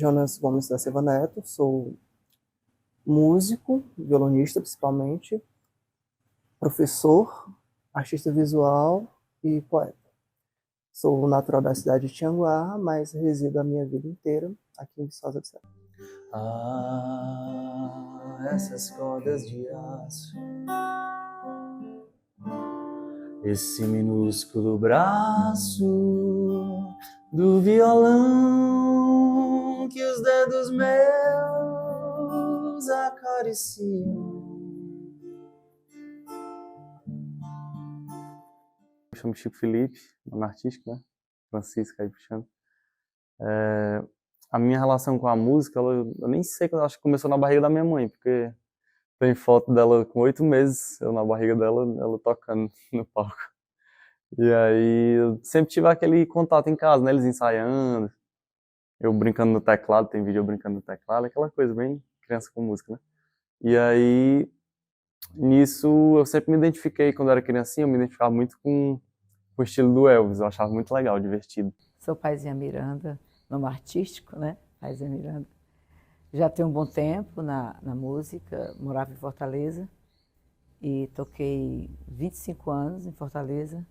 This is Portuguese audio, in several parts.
Jonas Gomes da Silva Neto, sou músico, violonista principalmente, professor, artista visual e poeta. Sou natural da cidade de Tianguá, mas resido a minha vida inteira aqui em Viçosa do Céu. Ah, essas cordas de aço, esse minúsculo braço do violão que os dedos meus acariciam. Eu chamo Chico Felipe, nome artístico, né? Francisco aí puxando. A minha relação com a música, eu nem sei, eu acho que começou na barriga da minha mãe, porque tem foto dela com 8 meses, eu na barriga dela, ela tocando no palco. E aí eu sempre tive aquele contato em casa, né? Eles ensaiando, eu brincando no teclado, tem vídeo eu brincando no teclado, aquela coisa bem criança com música, né? E aí, nisso, eu sempre me identifiquei, quando eu era criancinha, eu me identificava muito com o estilo do Elvis, eu achava muito legal, divertido. Sou Paizinha Miranda, nome artístico, né? Paizinha Miranda. Já tenho um bom tempo na música, morava em Fortaleza e toquei 25 anos em Fortaleza.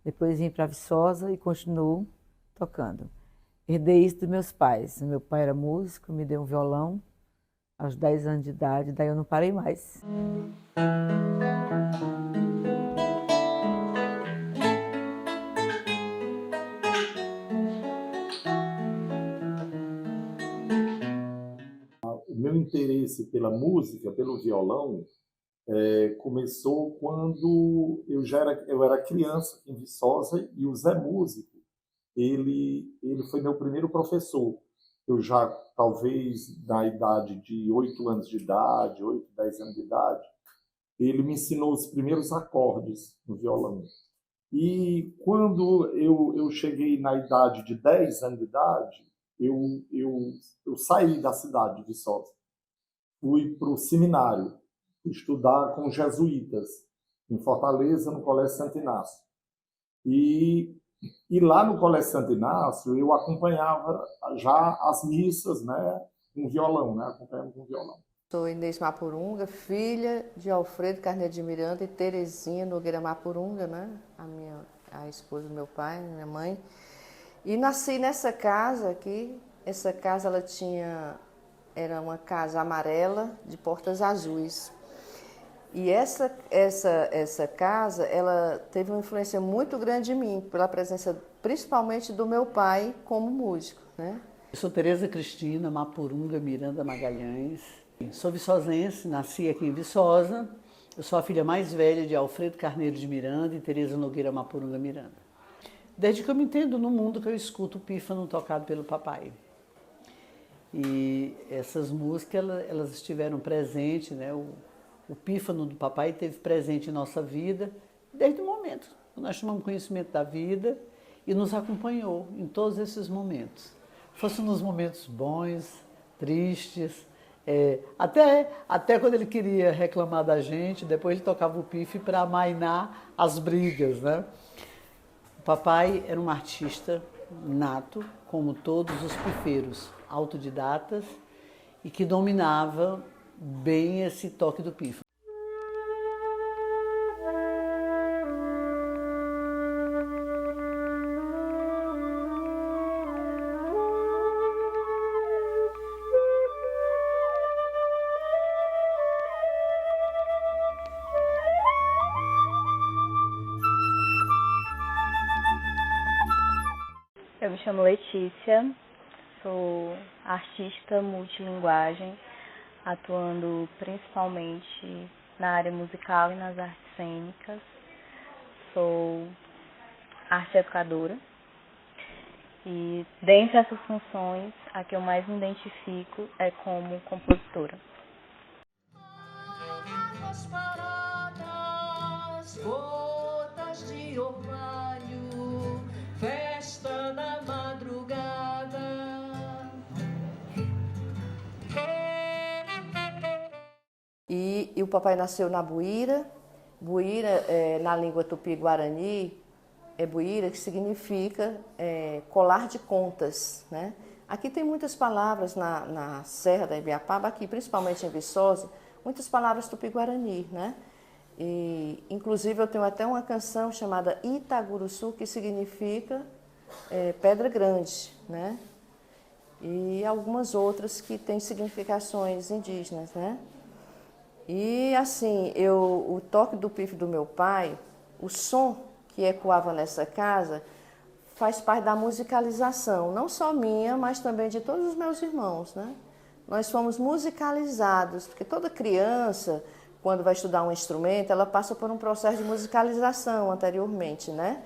Depois vim para Viçosa e continuo tocando. Herdei isso dos meus pais. Meu pai era músico, me deu um violão aos 10 anos de idade, daí eu não parei mais. O meu interesse pela música, pelo violão, começou quando eu era criança em Viçosa e o Zé Músico, ele foi meu primeiro professor. Eu já, talvez, na idade de 8 anos de idade, 8, 10 anos de idade, ele me ensinou os primeiros acordes no violão. E quando eu cheguei na idade de 10 anos de idade, eu saí da cidade de Viçosa. Fui para o seminário, estudar com jesuítas, em Fortaleza, no Colégio Santo Inácio. E lá no Colégio Santo Inácio, eu acompanhava já as missas, né, com violão, né, acompanhando com violão. Sou Inês Mapurunga, filha de Alfredo Carneiro de Miranda e Terezinha Nogueira Mapurunga, né, a esposa do meu pai, minha mãe. E nasci nessa casa aqui. Essa casa era uma casa amarela de portas azuis. E essa casa, ela teve uma influência muito grande em mim, pela presença principalmente do meu pai como músico, né? Eu sou Tereza Cristina Mapurunga Miranda Magalhães. Sou viçosense, nasci aqui em Viçosa. Eu sou a filha mais velha de Alfredo Carneiro de Miranda e Tereza Nogueira Mapurunga Miranda. Desde que eu me entendo no mundo que eu escuto o pífano tocado pelo papai. E essas músicas, elas estiveram presentes, né? O pífano do papai esteve presente em nossa vida desde o momento que nós tomamos conhecimento da vida e nos acompanhou em todos esses momentos. Fosse nos momentos bons, tristes, até quando ele queria reclamar da gente, depois ele tocava o pife para amainar as brigas, né? O papai era um artista nato, como todos os pifeiros, autodidatas, e que dominava bem esse toque do pífano. Eu me chamo Letícia, sou artista multilinguagem, atuando principalmente na área musical e nas artes cênicas. Sou arte educadora e, dentre essas funções, a que eu mais me identifico é como compositora. Águas paradas, gotas de orvalho, festa da madrugada. E o papai nasceu na Buíra. Buíra, na língua tupi-guarani, é buíra, que significa colar de contas, né? Aqui tem muitas palavras na Serra da Ibiapaba, aqui principalmente em Viçosa, muitas palavras tupi-guarani, né? E, inclusive, eu tenho até uma canção chamada Itaguruçu, que significa Pedra Grande, né? E algumas outras que têm significações indígenas, né? E, assim, o toque do pífaro do meu pai, o som que ecoava nessa casa, faz parte da musicalização, não só minha, mas também de todos os meus irmãos, né? Nós fomos musicalizados, porque toda criança, quando vai estudar um instrumento, ela passa por um processo de musicalização anteriormente, né?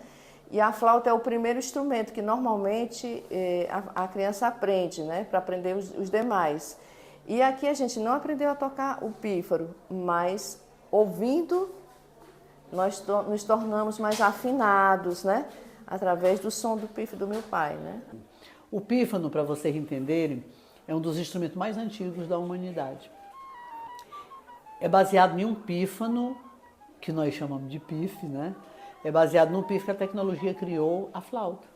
E a flauta é o primeiro instrumento que normalmente a criança aprende, né? Para aprender os demais. E aqui a gente não aprendeu a tocar o pífaro, mas ouvindo, nós nos tornamos mais afinados, né? Através do som do pífaro do meu pai, né? O pífano, para vocês entenderem, é um dos instrumentos mais antigos da humanidade. É baseado em um pífano, que nós chamamos de pife, né? É baseado no pífano que a tecnologia criou a flauta.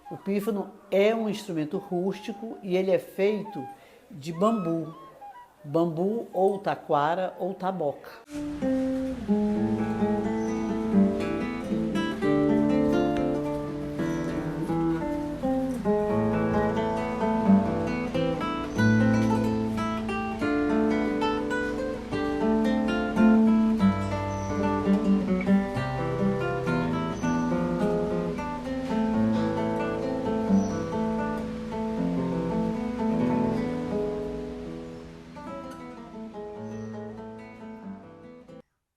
O pífano é um instrumento rústico e ele é feito de bambu. Bambu ou taquara ou taboca.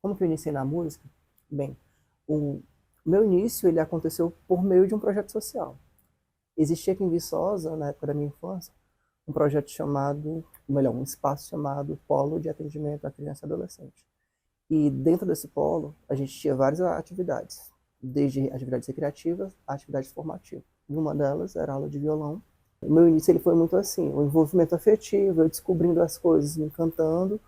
Como que eu iniciei na música? Bem, o meu início ele aconteceu por meio de um projeto social. Existia aqui em Viçosa, na época da minha infância, um projeto chamado, um espaço chamado Polo de Atendimento à Criança e Adolescente. E dentro desse polo, a gente tinha várias atividades, desde atividades recreativas a atividades formativas. E uma delas era a aula de violão. O meu início ele foi muito assim, o envolvimento afetivo, eu descobrindo as coisas, me encantando.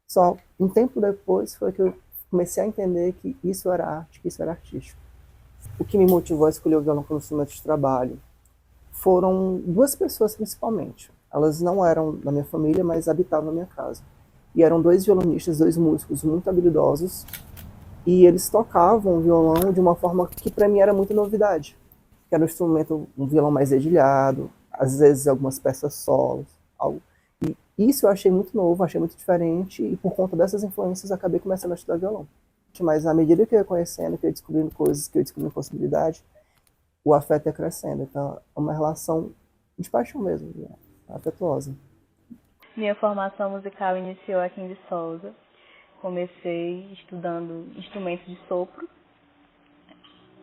Só um tempo depois foi que eu comecei a entender que isso era arte, que isso era artístico. O que me motivou a escolher o violão como instrumento de trabalho foram duas pessoas principalmente. Elas não eram da minha família, mas habitavam na minha casa. E eram dois violonistas, dois músicos muito habilidosos, e eles tocavam o violão de uma forma que para mim era muita novidade. Que era um instrumento, um violão mais dedilhado, às vezes algumas peças solos, algo. E isso eu achei muito novo, achei muito diferente, e por conta dessas influências acabei começando a estudar violão. Mas à medida que eu ia conhecendo, que eu ia descobrindo coisas, que eu ia descobrindo possibilidades, o afeto ia crescendo. Então é uma relação de paixão mesmo, afetuosa. Minha formação musical iniciou aqui em Viçosa. Comecei estudando instrumentos de sopro.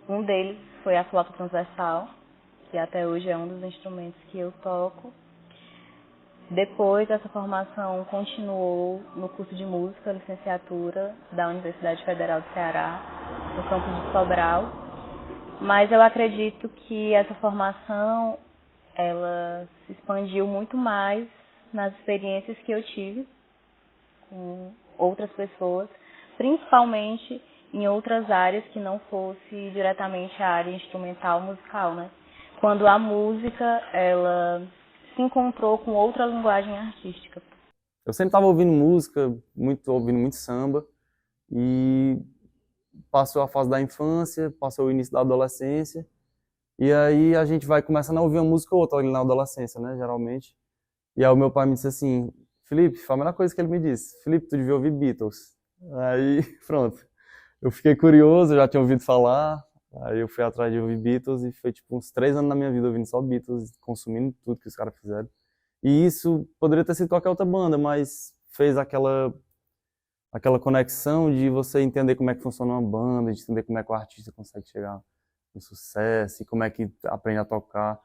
Um deles foi a flauta transversal, que até hoje é um dos instrumentos que eu toco. Depois, essa formação continuou no curso de música, licenciatura da Universidade Federal do Ceará, no campus de Sobral. Mas eu acredito que essa formação, ela se expandiu muito mais nas experiências que eu tive com outras pessoas, principalmente em outras áreas que não fosse diretamente a área instrumental musical, né? Quando a música, ela se encontrou com outra linguagem artística. Eu sempre estava ouvindo música, ouvindo muito samba, e passou a fase da infância, passou o início da adolescência, e aí a gente vai começando a ouvir uma música ou outra ali na adolescência, né, geralmente. E aí o meu pai me disse assim, Felipe, foi a primeira coisa que ele me disse, Felipe, tu devia ouvir Beatles. Aí, pronto, eu fiquei curioso, eu já tinha ouvido falar, aí eu fui atrás de ouvir Beatles e foi tipo uns 3 anos na minha vida ouvindo só Beatles, consumindo tudo que os caras fizeram. E isso poderia ter sido qualquer outra banda, mas fez aquela conexão de você entender como é que funciona uma banda, de entender como é que o artista consegue chegar no sucesso e como é que aprende a tocar.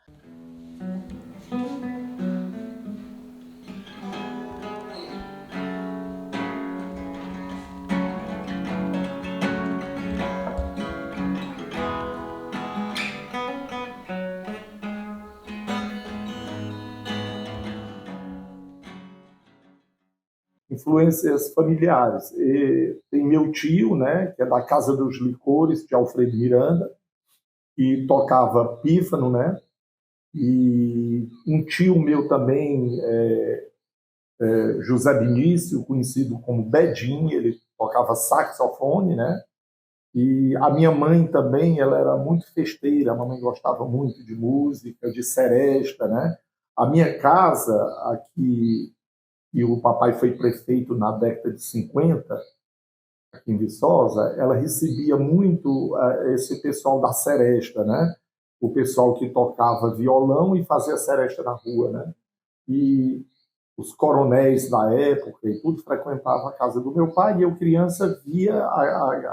Influências familiares. Tem meu tio, né, que é da Casa dos Licores, de Alfredo Miranda, que tocava pífano, né, E um tio meu também, José Benício, conhecido como Bedinho, ele tocava saxofone, né? E a minha mãe também, ela era muito festeira, a mamãe gostava muito de música, de seresta, né? A minha casa aqui, e o papai foi prefeito na década de 50, aqui em Viçosa, ela recebia muito esse pessoal da seresta, né? O pessoal que tocava violão e fazia seresta na rua, né? E os coronéis da época e tudo frequentava a casa do meu pai, e eu criança via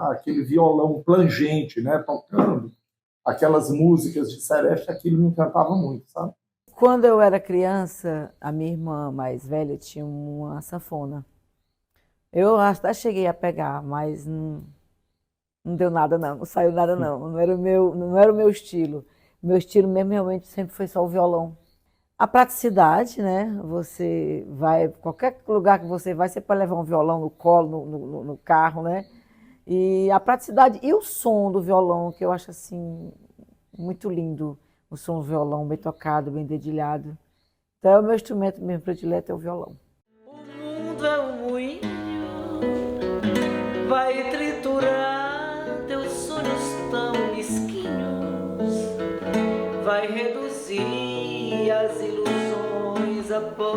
aquele violão plangente, né, tocando aquelas músicas de seresta, aquilo me encantava muito, sabe? Quando eu era criança, a minha irmã mais velha tinha uma sanfona. Eu até cheguei a pegar, mas não deu nada não, não saiu nada não. Não era o meu estilo. Meu estilo mesmo realmente sempre foi só o violão. A praticidade, né? Você vai, qualquer lugar que você vai, você pode levar um violão no colo, no carro, né? E a praticidade e o som do violão, que eu acho assim muito lindo. O som do violão bem tocado, bem dedilhado. Então, o meu instrumento mesmo predileto é o violão. O mundo é um moinho, vai triturar teus sonhos tão mesquinhos, vai reduzir as ilusões a pó.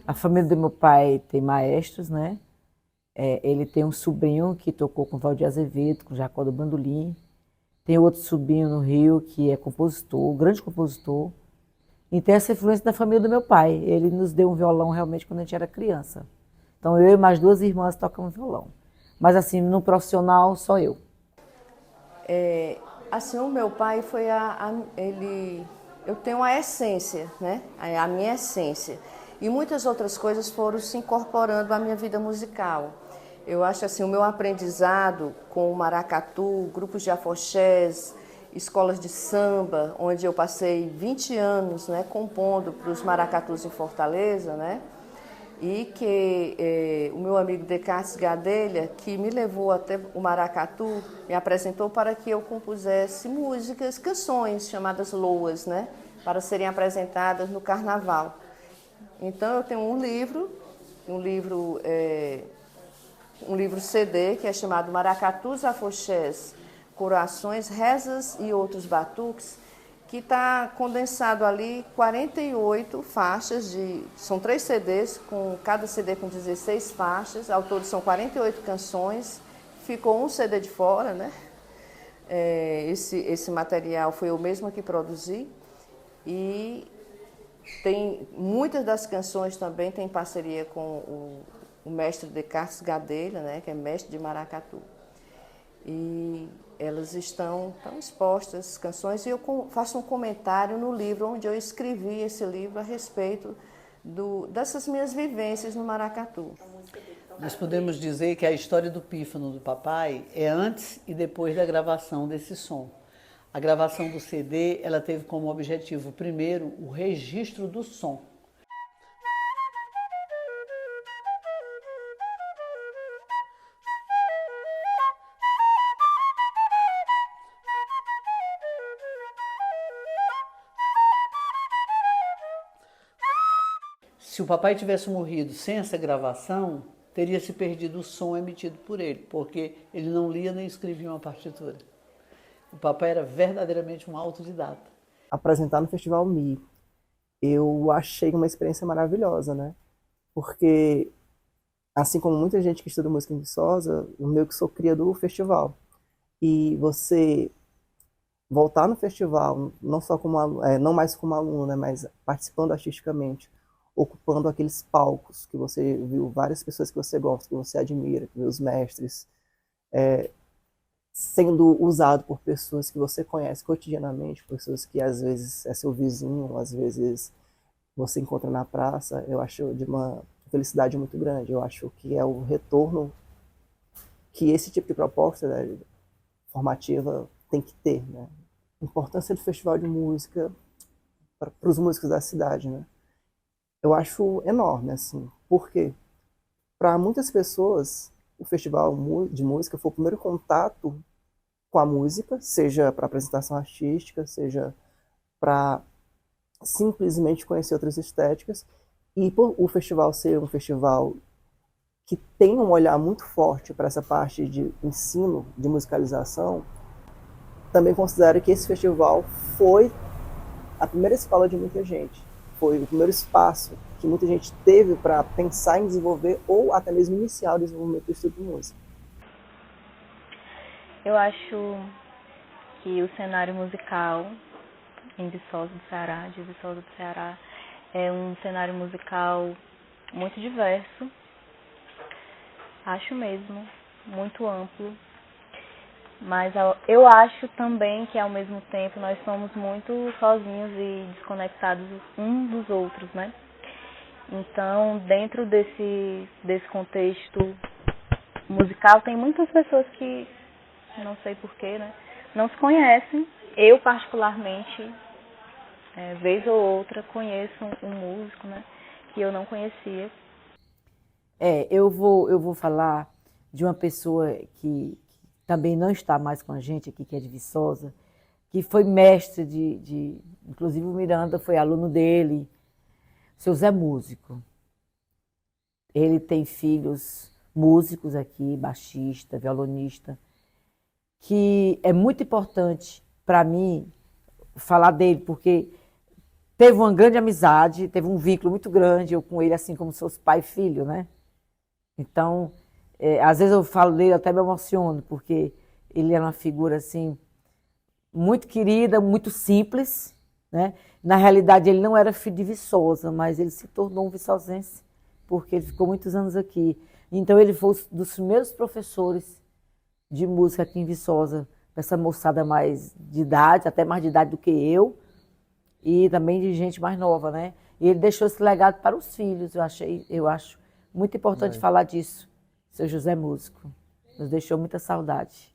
A família do meu pai tem maestros, né? Ele tem um sobrinho que tocou com Valdir Azevedo, com Jacó do Bandolim. Tem outro sobrinho no Rio que é compositor, grande compositor. E tem essa influência da família do meu pai. Ele nos deu um violão realmente quando a gente era criança. Então eu e mais duas irmãs tocamos violão. Mas assim, no profissional, só eu. Assim, o meu pai foi eu tenho a essência, né? A minha essência. E muitas outras coisas foram se incorporando à minha vida musical. Eu acho assim, o meu aprendizado com o maracatu, grupos de afoxés, escolas de samba, onde eu passei 20 anos, né, compondo para os maracatus em Fortaleza, né? E que o meu amigo Descartes Gadelha, que me levou até o maracatu, me apresentou para que eu compusesse músicas, canções chamadas loas, né, para serem apresentadas no carnaval. Então eu tenho um livro CD que é chamado Maracatus, Afoxés, Corações, Rezas e Outros Batuques, que está condensado ali 48 faixas, são 3 CDs, cada CD com 16 faixas, ao todo são 48 canções, ficou um CD de fora, né? Esse material foi eu mesma que produzi, e tem muitas das canções também tem parceria com o mestre Descartes Gadelha, né, que é mestre de maracatu. E elas estão expostas, as canções, e eu faço um comentário no livro, onde eu escrevi esse livro a respeito dessas minhas vivências no maracatu. Nós podemos dizer que a história do pífano do papai é antes e depois da gravação desse som. A gravação do CD, ela teve como objetivo, primeiro, o registro do som. Se o papai tivesse morrido sem essa gravação, teria se perdido o som emitido por ele, porque ele não lia nem escrevia uma partitura. O papai era verdadeiramente um autodidata. Apresentar no Festival Mi, eu achei uma experiência maravilhosa, né? Porque, assim como muita gente que estuda música em Viçosa, eu meio que sou cria do festival. E você voltar no festival, não só como não mais como aluno, né, mas participando artisticamente, ocupando aqueles palcos que você viu várias pessoas que você gosta, que você admira, que vê os mestres, sendo usado por pessoas que você conhece cotidianamente, pessoas que às vezes é seu vizinho, às vezes você encontra na praça, eu acho de uma felicidade muito grande. Eu acho que é o retorno que esse tipo de proposta, né, formativa tem que ter, né? A importância do festival de música para os músicos da cidade, né? Eu acho enorme, assim, porque para muitas pessoas o festival de música foi o primeiro contato com a música, seja para apresentação artística, seja para simplesmente conhecer outras estéticas. E por o festival ser um festival que tem um olhar muito forte para essa parte de ensino, de musicalização, também considero que esse festival foi a primeira escola de muita gente. Foi o primeiro espaço que muita gente teve para pensar em desenvolver ou até mesmo iniciar o desenvolvimento do estudo de música. Eu acho que o cenário musical em Viçosa do Ceará, de Viçosa do Ceará, é um cenário musical muito diverso. Acho mesmo, muito amplo. Mas eu acho também que, ao mesmo tempo, nós somos muito sozinhos e desconectados uns dos outros, né? Então, dentro desse contexto musical, tem muitas pessoas que, não sei porquê, né, não se conhecem. Eu, particularmente, vez ou outra, conheço um músico, né, que eu não conhecia. Eu vou falar de uma pessoa que também não está mais com a gente aqui, que é de Viçosa, que foi mestre inclusive o Miranda foi aluno dele, seu Zé Músico. Ele tem filhos músicos aqui, baixista, violonista, que é muito importante para mim falar dele, porque teve uma grande amizade, teve um vínculo muito grande, eu com ele, assim como se fosse pai e filho, né? Então, às vezes eu falo dele, até me emociono, porque ele era uma figura, assim, muito querida, muito simples, né? Na realidade, ele não era filho de Viçosa, mas ele se tornou um viçosense, porque ele ficou muitos anos aqui. Então, ele foi um dos primeiros professores de música aqui em Viçosa, essa moçada mais de idade, até mais de idade do que eu, e também de gente mais nova, né? E ele deixou esse legado para os filhos, eu acho muito importante falar disso. Seu José Músico, nos deixou muita saudade.